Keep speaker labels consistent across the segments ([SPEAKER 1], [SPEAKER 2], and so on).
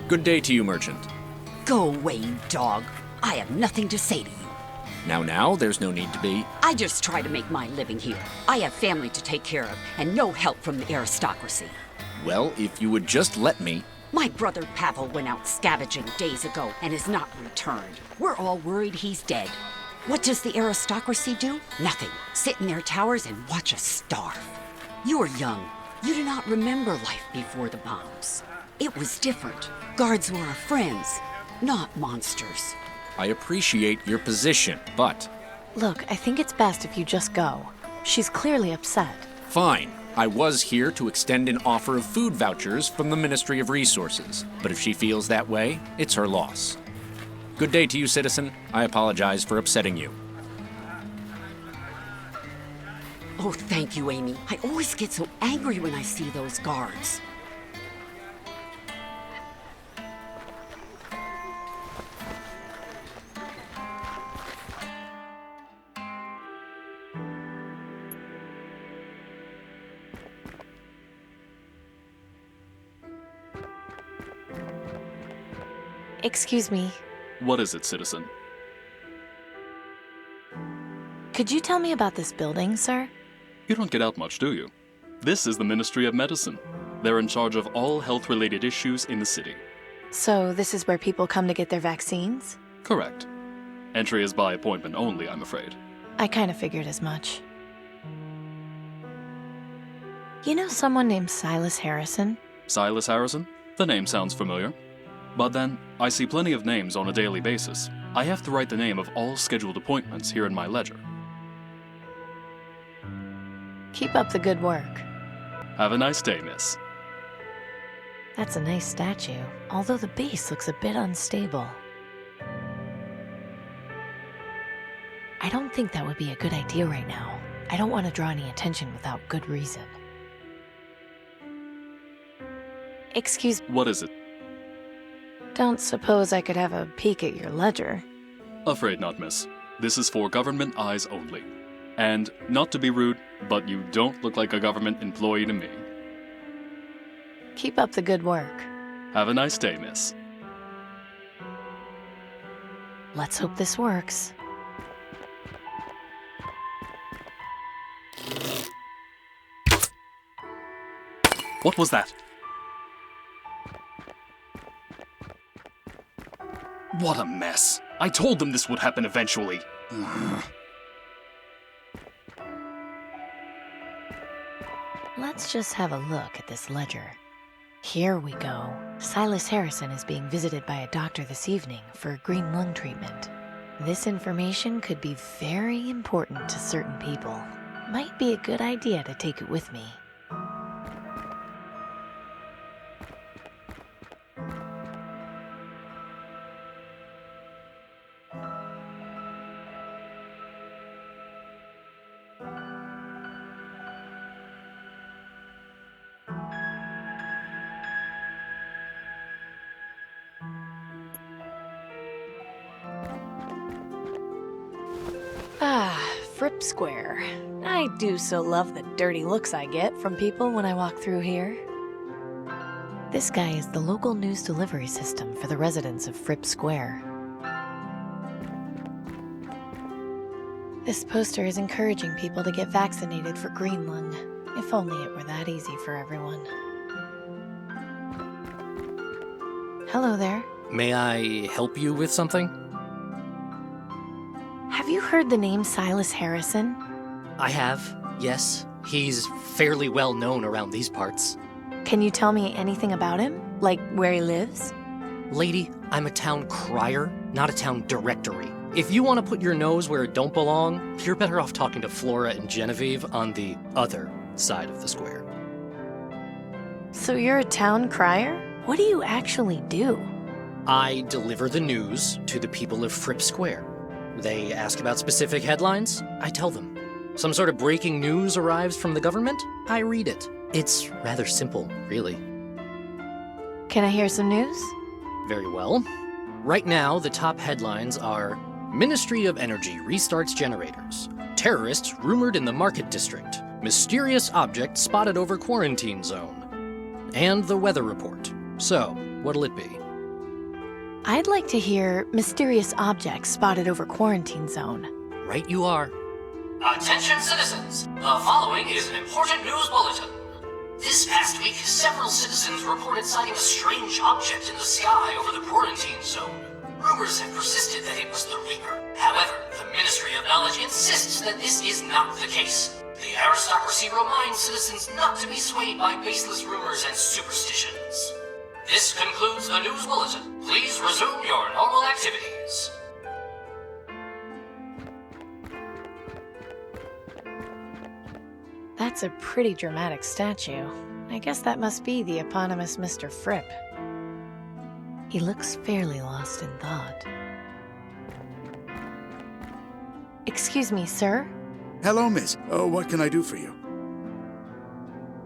[SPEAKER 1] Good day to you, merchant.
[SPEAKER 2] Go away, you dog. I have nothing to say to you.
[SPEAKER 1] Now, there's no need to be.
[SPEAKER 2] I just try to make my living here. I have family to take care of, and no help from the aristocracy.
[SPEAKER 1] Well, if you would just let me...
[SPEAKER 2] My brother Pavel went out scavenging days ago and has not returned. We're all worried he's dead. What does the aristocracy do? Nothing. Sit in their towers and watch us starve. You are young. You do not remember life before the bombs. It was different. Guards were our friends, not monsters.
[SPEAKER 1] I appreciate your position, but...
[SPEAKER 3] Look, I think it's best if you just go. She's clearly upset.
[SPEAKER 1] Fine. I was here to extend an offer of food vouchers from the Ministry of Resources, but if she feels that way, it's her loss. Good day to you, citizen. I apologize for upsetting you.
[SPEAKER 2] Oh, thank you, Amy. I always get so angry when I see those guards.
[SPEAKER 3] Excuse me.
[SPEAKER 4] What is it, citizen?
[SPEAKER 3] Could you tell me about this building, sir?
[SPEAKER 4] You don't get out much, do you? This is the Ministry of Medicine. They're in charge of all health-related issues in the city.
[SPEAKER 3] So this is where people come to get their vaccines?
[SPEAKER 4] Correct. Entry is by appointment only, I'm afraid.
[SPEAKER 3] I kind of figured as much. You know someone named Silas Harrison?
[SPEAKER 4] Silas Harrison? The name sounds familiar. But then, I see plenty of names on a daily basis. I have to write the name of all scheduled appointments here in my ledger.
[SPEAKER 3] Keep up the good work.
[SPEAKER 4] Have a nice day, miss.
[SPEAKER 3] That's a nice statue, although the base looks a bit unstable. I don't think that would be a good idea right now. I don't want to draw any attention without good reason. Excuse me.
[SPEAKER 4] What is it?
[SPEAKER 3] Don't suppose I could have a peek at your ledger?
[SPEAKER 4] Afraid not, miss. This is for government eyes only. And, not to be rude, but you don't look like a government employee to me.
[SPEAKER 3] Keep up the good work.
[SPEAKER 4] Have a nice day, miss.
[SPEAKER 3] Let's hope this works.
[SPEAKER 4] What was that? What a mess. I told them this would happen eventually.
[SPEAKER 3] Let's just have a look at this ledger. Here we go. Silas Harrison is being visited by a doctor this evening for a green lung treatment. This information could be very important to certain people. Might be a good idea to take it with me. Fripp Square. I do so love the dirty looks I get from people when I walk through here. This guy is the local news delivery system for the residents of Fripp Square. This poster is encouraging people to get vaccinated for green lung. If only it were that easy for everyone. Hello there.
[SPEAKER 5] May I help you with something?
[SPEAKER 3] Have you heard the name Silas Harrison?
[SPEAKER 5] I have, yes. He's fairly well known around these parts.
[SPEAKER 3] Can you tell me anything about him? Like where he lives?
[SPEAKER 5] Lady, I'm a town crier, not a town directory. If you want to put your nose where it don't belong, you're better off talking to Flora and Genevieve on the other side of the square.
[SPEAKER 3] So you're a town crier? What do you actually do?
[SPEAKER 5] I deliver the news to the people of Fripp Square. They ask about specific headlines, I tell them. Some sort of breaking news arrives from the government, I read it. It's rather simple, really.
[SPEAKER 3] Can I hear some news?
[SPEAKER 5] Very well. Right now, the top headlines are Ministry of Energy restarts generators. Terrorists rumored in the market district. Mysterious object spotted over quarantine zone. And the weather report. So, what'll it be?
[SPEAKER 3] I'd like to hear mysterious objects spotted over quarantine zone.
[SPEAKER 5] Right you are.
[SPEAKER 6] Attention citizens, the following is an important news bulletin. This past week, several citizens reported sighting a strange object in the sky over the quarantine zone. Rumors have persisted that it was the Reaper. However, the Ministry of Knowledge insists that this is not the case. The aristocracy reminds citizens not to be swayed by baseless rumors and superstitions. This concludes the news bulletin. Please resume your normal activities.
[SPEAKER 3] That's a pretty dramatic statue. I guess that must be the eponymous Mr. Fripp. He looks fairly lost in thought. Excuse me, sir?
[SPEAKER 7] Hello, miss. What can I do for you?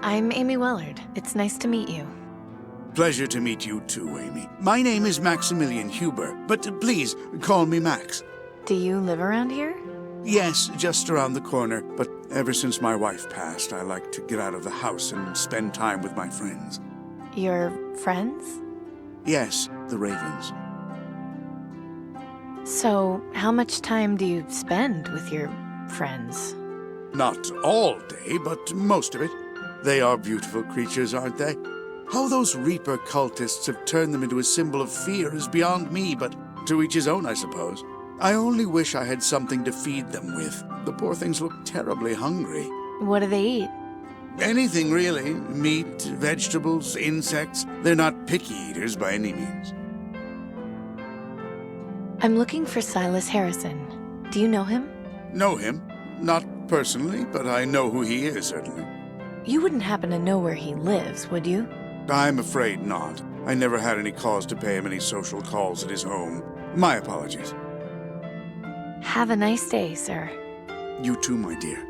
[SPEAKER 3] I'm Amy Wellard. It's nice to meet you.
[SPEAKER 7] Pleasure to meet you too, Amy. My name is Maximilian Huber, but please call me Max.
[SPEAKER 3] Do you live around here?
[SPEAKER 7] Yes, just around the corner, but ever since my wife passed, I like to get out of the house and spend time with my friends.
[SPEAKER 3] Your friends?
[SPEAKER 7] Yes, the Ravens.
[SPEAKER 3] So, how much time do you spend with your friends?
[SPEAKER 7] Not all day, but most of it. They are beautiful creatures, aren't they? How those Reaper cultists have turned them into a symbol of fear is beyond me, but to each his own, I suppose. I only wish I had something to feed them with. The poor things look terribly hungry.
[SPEAKER 3] What do they eat?
[SPEAKER 7] Anything, really. Meat, vegetables, insects. They're not picky eaters by any means.
[SPEAKER 3] I'm looking for Silas Harrison. Do you know him?
[SPEAKER 7] Know him? Not personally, but I know who he is, certainly.
[SPEAKER 3] You wouldn't happen to know where he lives, would you?
[SPEAKER 7] I'm afraid not. I never had any cause to pay him any social calls at his home. My apologies.
[SPEAKER 3] Have a nice day, sir.
[SPEAKER 7] You too, my dear.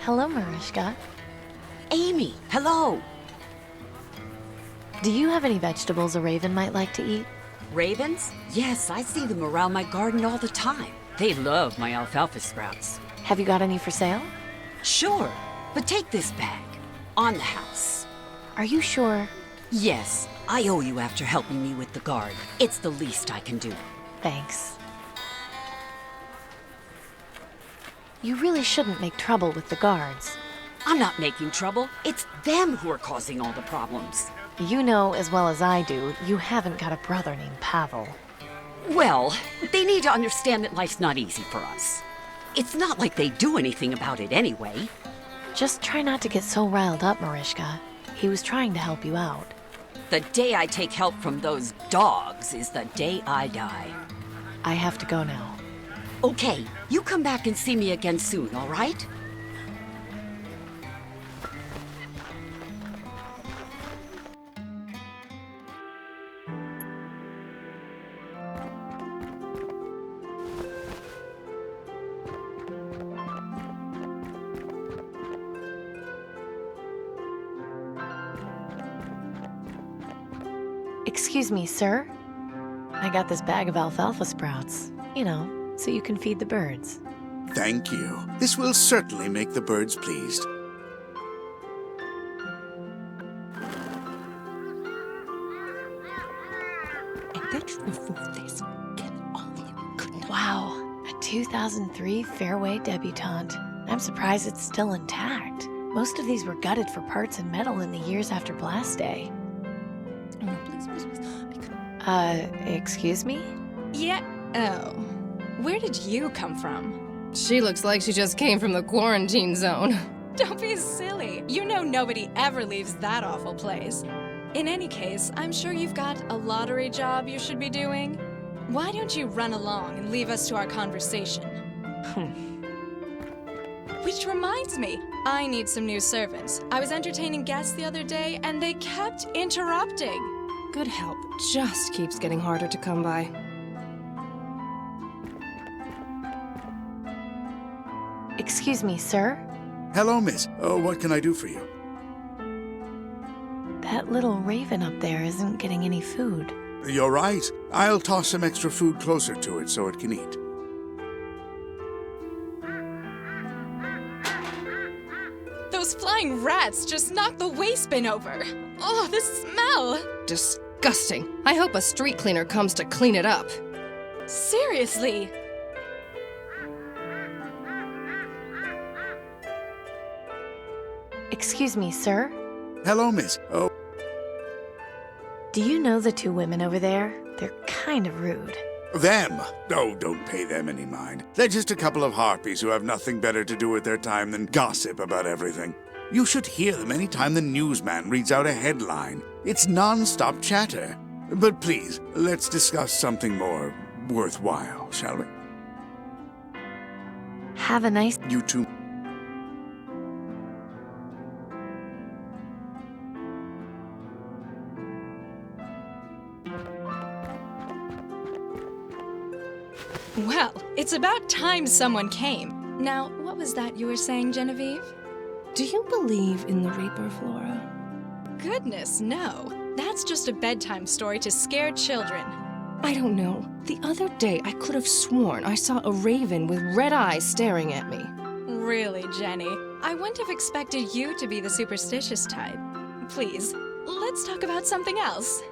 [SPEAKER 3] Hello, Mariska.
[SPEAKER 2] Amy, hello.
[SPEAKER 3] Do you have any vegetables a raven might like to eat?
[SPEAKER 2] Ravens? Yes, I see them around my garden all the time. They love my alfalfa sprouts.
[SPEAKER 3] Have you got any for sale?
[SPEAKER 2] Sure, but take this bag. On the house.
[SPEAKER 3] Are you sure?
[SPEAKER 2] Yes, I owe you after helping me with the guard. It's the least I can do.
[SPEAKER 3] Thanks. You really shouldn't make trouble with the guards.
[SPEAKER 2] I'm not making trouble. It's them who are causing all the problems.
[SPEAKER 3] You know as well as I do, you haven't got a brother named Pavel.
[SPEAKER 2] Well, they need to understand that life's not easy for us. It's not like they do anything about it anyway.
[SPEAKER 3] Just try not to get so riled up, Mariska. He was trying to help you out.
[SPEAKER 2] The day I take help from those dogs is the day I die.
[SPEAKER 3] I have to go now.
[SPEAKER 2] Okay, you come back and see me again soon, all right?
[SPEAKER 3] Excuse me, sir? I got this bag of alfalfa sprouts. You know, so you can feed the birds.
[SPEAKER 7] Thank you. This will certainly make the birds pleased.
[SPEAKER 3] Wow, a 2003 Fairway debutante. I'm surprised it's still intact. Most of these were gutted for parts and metal in the years after Blast Day.
[SPEAKER 8] Oh, please.
[SPEAKER 3] Excuse me?
[SPEAKER 8] Yeah. Oh. Where did you come from? She looks like she just came from the quarantine zone. Don't be silly. You know nobody ever leaves that awful place. In any case, I'm sure you've got a lottery job you should be doing. Why don't you run along and leave us to our conversation? Which reminds me, I need some new servants. I was entertaining guests the other day, and they kept interrupting. Good help just keeps getting harder to come by.
[SPEAKER 3] Excuse me, sir?
[SPEAKER 7] Hello, miss. Oh, what can I do for you?
[SPEAKER 3] That little raven up there isn't getting any food.
[SPEAKER 7] You're right. I'll toss some extra food closer to it so it can eat.
[SPEAKER 8] Those flying rats just knocked the waste bin over. Oh, the smell! Disgusting. I hope a street cleaner comes to clean it up. Seriously.
[SPEAKER 3] Excuse me, sir?
[SPEAKER 7] Hello, miss. Oh,
[SPEAKER 3] Do you know the two women over there? They're kind of rude.
[SPEAKER 7] them? Oh, don't pay them any mind. They're just a couple of harpies who have nothing better to do with their time than gossip about everything. You should hear them any time the newsman reads out a headline. It's non-stop chatter. But please, let's discuss something more worthwhile, shall we?
[SPEAKER 3] Have a nice...
[SPEAKER 7] You two.
[SPEAKER 8] Well, it's about time someone came. Now, what was that you were saying, Genevieve?
[SPEAKER 9] Do you believe in the Reaper, Flora?
[SPEAKER 8] Goodness, no. That's just a bedtime story to scare children.
[SPEAKER 9] I don't know. The other day, I could have sworn I saw a raven with red eyes staring at me.
[SPEAKER 8] Really, Jenny? I wouldn't have expected you to be the superstitious type. Please, let's talk about something else.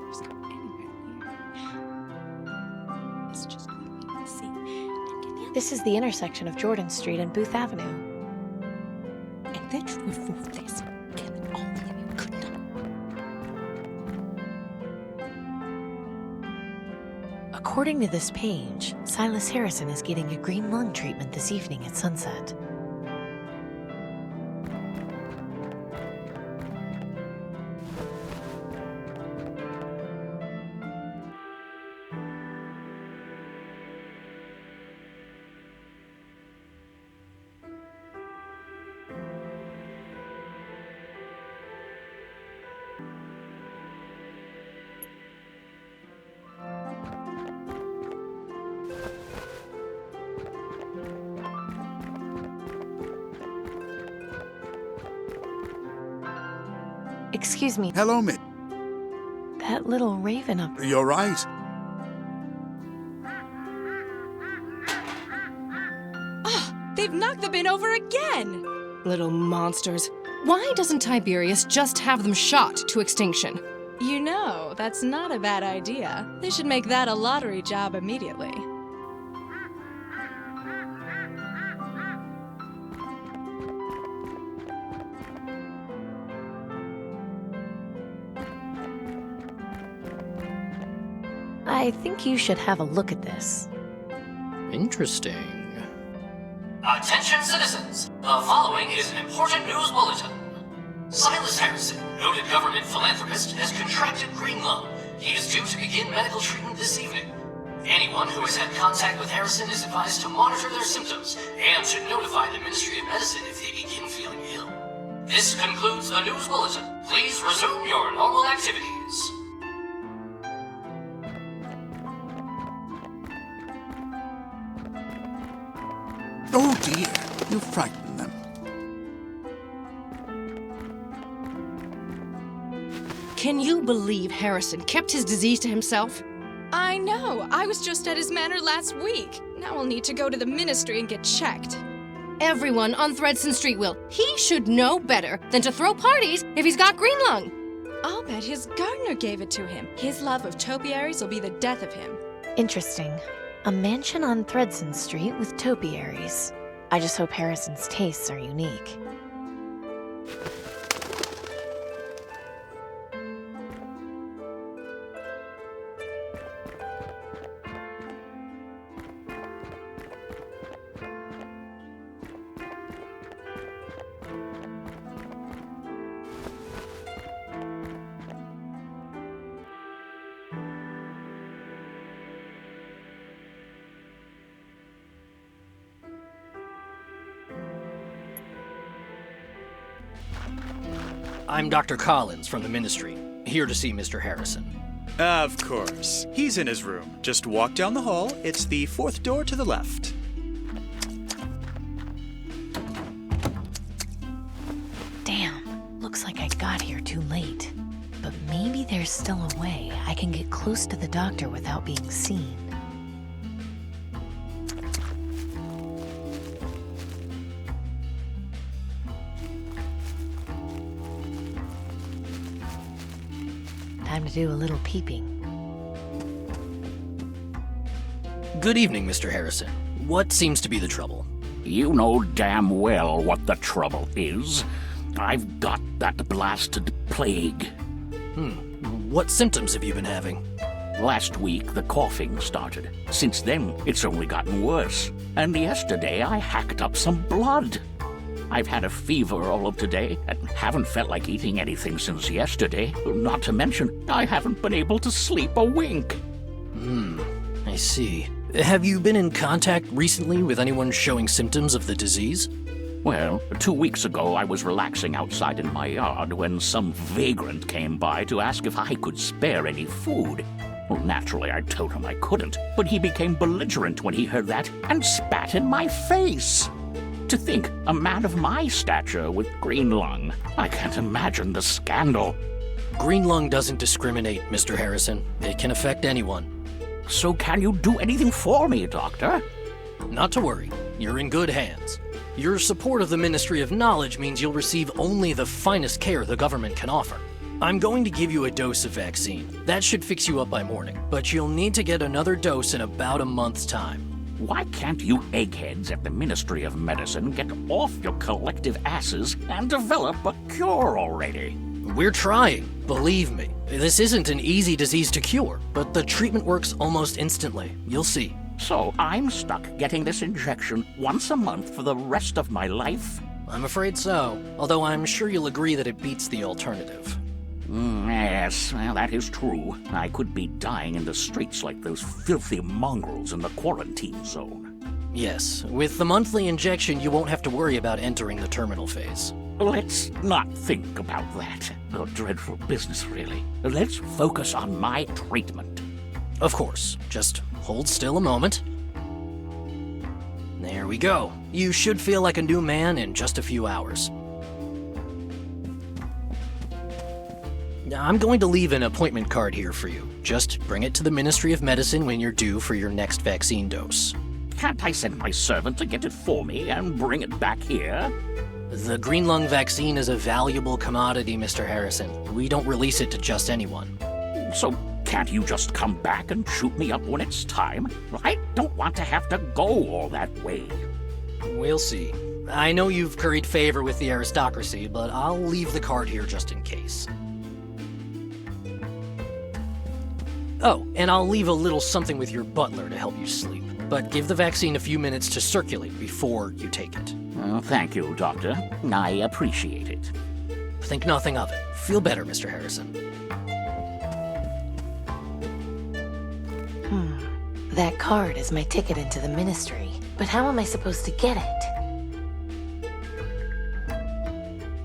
[SPEAKER 8] Just go anywhere here. Let's just go and see. And get the other.
[SPEAKER 3] This is the intersection of Jordan Street and Booth Avenue.
[SPEAKER 9] And the truth of this, Kevin, all that you could not.
[SPEAKER 3] According to this page, Silas Harrison is getting a green lung treatment this evening at sunset. Excuse me,
[SPEAKER 7] Hello, miss.
[SPEAKER 3] that little raven up...
[SPEAKER 7] You're right.
[SPEAKER 8] They've knocked the bin over again!
[SPEAKER 9] Little monsters. Why doesn't Tiberius just have them shot to extinction?
[SPEAKER 8] You know, that's not a bad idea. They should make that a lottery job immediately.
[SPEAKER 3] I think you should have a look at this.
[SPEAKER 5] Interesting.
[SPEAKER 6] Attention citizens! The following is an important news bulletin. Silas Harrison, noted government philanthropist, has contracted green lung. He is due to begin medical treatment this evening. Anyone who has had contact with Harrison is advised to monitor their symptoms and should notify the Ministry of Medicine if they begin feeling ill. This concludes the news bulletin. Please resume your normal activities.
[SPEAKER 7] Oh dear, you frightened them.
[SPEAKER 9] Can you believe Harrison kept his disease to himself?
[SPEAKER 8] I know. I was just at his manor last week. Now I'll need to go to the ministry and get checked.
[SPEAKER 9] Everyone on Thredson Street will. He should know better than to throw parties if he's got green lung.
[SPEAKER 8] I'll bet his gardener gave it to him. His love of topiaries will be the death of him.
[SPEAKER 3] Interesting. A mansion on Thredson Street with topiaries. I just hope Harrison's tastes are unique.
[SPEAKER 5] I'm Dr. Collins from the Ministry, here to see Mr. Harrison.
[SPEAKER 10] Of course. He's in his room. Just walk down the hall. It's the 4th door to the left.
[SPEAKER 3] Damn, looks like I got here too late. But maybe there's still a way I can get close to the doctor without being seen. Time to do a little peeping.
[SPEAKER 5] Good evening, Mr. Harrison. What seems to be the trouble?
[SPEAKER 11] You know damn well what the trouble is. I've got that blasted plague.
[SPEAKER 5] What symptoms have you been having?
[SPEAKER 11] Last week, the coughing started. Since then, it's only gotten worse. And yesterday, I hacked up some blood. I've had a fever all of today and haven't felt like eating anything since yesterday. Not to mention, I haven't been able to sleep a wink.
[SPEAKER 5] I see. Have you been in contact recently with anyone showing symptoms of the disease?
[SPEAKER 11] Well, 2 weeks ago, I was relaxing outside in my yard when some vagrant came by to ask if I could spare any food. Well, naturally, I told him I couldn't, but he became belligerent when he heard that and spat in my face. To think, a man of my stature with green lung. I can't imagine the scandal.
[SPEAKER 5] Green lung doesn't discriminate, Mr. Harrison. It can affect anyone.
[SPEAKER 11] So can you do anything for me, Doctor?
[SPEAKER 5] Not to worry. You're in good hands. Your support of the Ministry of Knowledge means you'll receive only the finest care the government can offer. I'm going to give you a dose of vaccine. That should fix you up by morning, but you'll need to get another dose in about a month's time.
[SPEAKER 11] Why can't you eggheads at the Ministry of Medicine get off your collective asses and develop a cure already?
[SPEAKER 5] We're trying, believe me. This isn't an easy disease to cure, but the treatment works almost instantly. You'll see.
[SPEAKER 11] So I'm stuck getting this injection once a month for the rest of my life?
[SPEAKER 5] I'm afraid so, although I'm sure you'll agree that it beats the alternative.
[SPEAKER 11] Yes, well, that is true. I could be dying in the streets like those filthy mongrels in the quarantine zone.
[SPEAKER 5] Yes, with the monthly injection, you won't have to worry about entering the terminal phase.
[SPEAKER 11] Let's not think about that. A dreadful business, really. Let's focus on my treatment.
[SPEAKER 5] Of course. Just hold still a moment. There we go. You should feel like a new man in just a few hours. I'm going to leave an appointment card here for you. Just bring it to the Ministry of Medicine when you're due for your next vaccine dose.
[SPEAKER 11] Can't I send my servant to get it for me and bring it back here?
[SPEAKER 5] The green lung vaccine is a valuable commodity, Mr. Harrison. We don't release it to just anyone.
[SPEAKER 11] So can't you just come back and shoot me up when it's time? I don't want to have to go all that way.
[SPEAKER 5] We'll see. I know you've curried favor with the aristocracy, but I'll leave the card here just in case. Oh, and I'll leave a little something with your butler to help you sleep. But give the vaccine a few minutes to circulate before you take it.
[SPEAKER 11] Thank you, Doctor. I appreciate it.
[SPEAKER 5] Think nothing of it. Feel better, Mr. Harrison.
[SPEAKER 3] That card is my ticket into the Ministry. But how am I supposed to get it?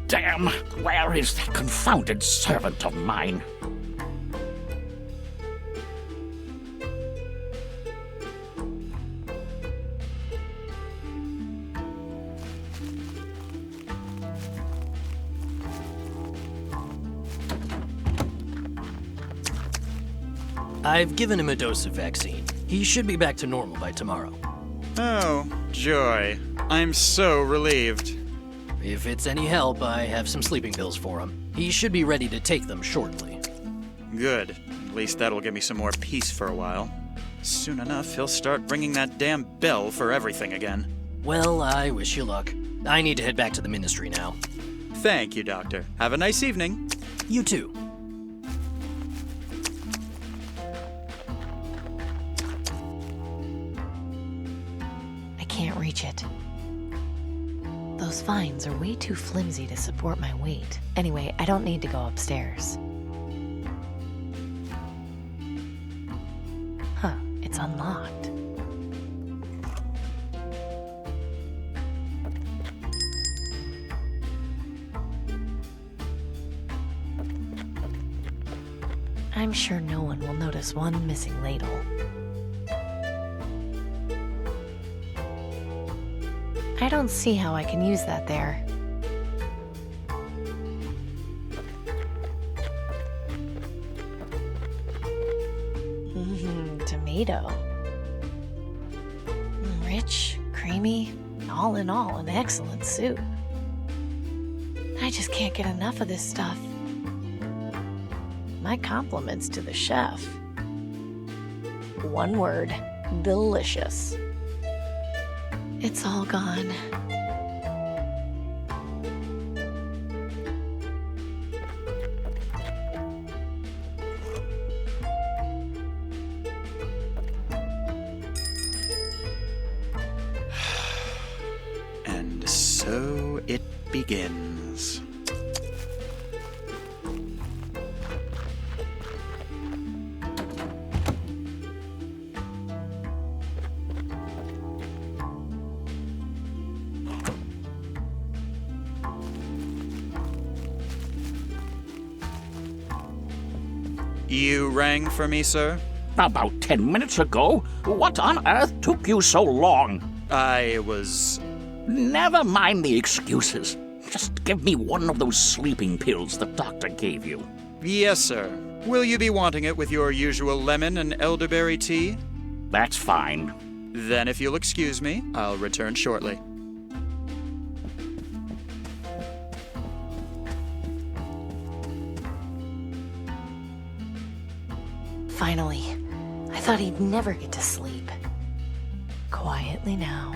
[SPEAKER 11] Damn! Where is that confounded servant of mine?
[SPEAKER 5] I've given him a dose of vaccine. He should be back to normal by tomorrow.
[SPEAKER 10] Oh, joy. I'm so relieved.
[SPEAKER 5] If it's any help, I have some sleeping pills for him. He should be ready to take them shortly.
[SPEAKER 10] Good. At least that'll give me some more peace for a while. Soon enough, he'll start ringing that damn bell for everything again.
[SPEAKER 5] Well, I wish you luck. I need to head back to the Ministry now.
[SPEAKER 10] Thank you, Doctor. Have a nice evening.
[SPEAKER 5] You too.
[SPEAKER 3] Can't reach it. Those vines are way too flimsy to support my weight. Anyway, I don't need to go upstairs. Huh, it's unlocked. I'm sure no one will notice one missing ladle. I don't see how I can use that there. Tomato. Rich, creamy, all in all, an excellent soup. I just can't get enough of this stuff. My compliments to the chef. One word, delicious. It's all gone.
[SPEAKER 10] And so it begins. You rang for me, sir?
[SPEAKER 11] About 10 minutes ago. What on earth took you so long?
[SPEAKER 10] I was...
[SPEAKER 11] Never mind the excuses. Just give me one of those sleeping pills the doctor gave you.
[SPEAKER 10] Yes, sir. Will you be wanting it with your usual lemon and elderberry tea?
[SPEAKER 11] That's fine.
[SPEAKER 10] Then if you'll excuse me, I'll return shortly.
[SPEAKER 3] Finally. I thought he'd never get to sleep. Quietly now.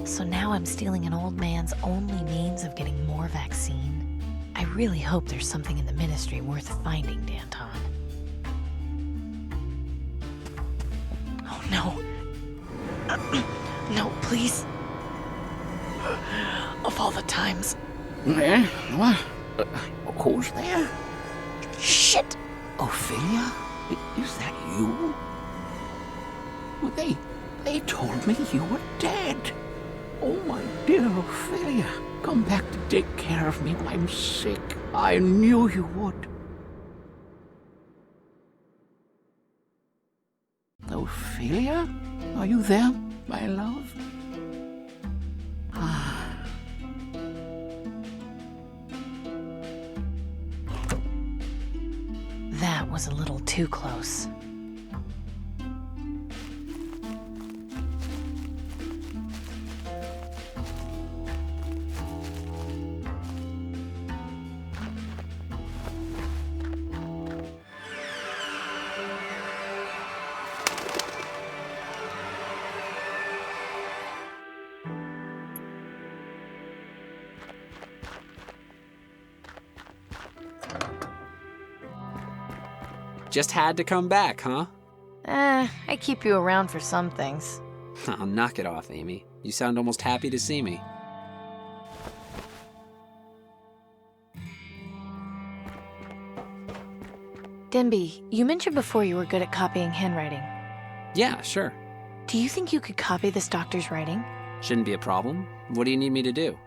[SPEAKER 3] So now I'm stealing an old man's only means of getting more vaccine. I really hope there's something in the ministry worth finding, Danton. Oh no. No, please. Of all the times.
[SPEAKER 11] Eh? What? Who's there?
[SPEAKER 3] Shit!
[SPEAKER 11] Ophelia? Is that you? Well, they told me you were dead. Oh, my dear Ophelia, come back to take care of me. I'm sick. I knew you would. Ophelia? Are you there, my love?
[SPEAKER 3] That was a little too close.
[SPEAKER 12] Just had to come back, huh?
[SPEAKER 3] I keep you around for some things.
[SPEAKER 12] Oh, knock it off, Amy. You sound almost happy to see me.
[SPEAKER 3] Denby, you mentioned before you were good at copying handwriting.
[SPEAKER 12] Yeah, sure.
[SPEAKER 3] Do you think you could copy this doctor's writing?
[SPEAKER 12] Shouldn't be a problem. What do you need me to do?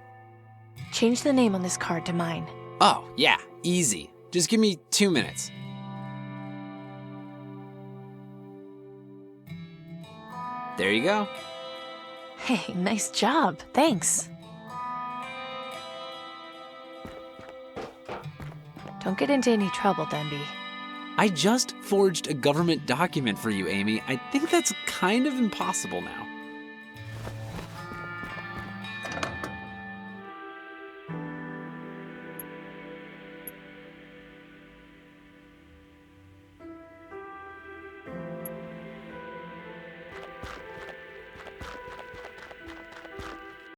[SPEAKER 3] Change the name on this card to mine.
[SPEAKER 12] Oh, yeah, easy. Just give me 2 minutes. There you go.
[SPEAKER 3] Hey, nice job. Thanks. Don't get into any trouble, Denby.
[SPEAKER 12] I just forged a government document for you, Amy. I think that's kind of impossible now.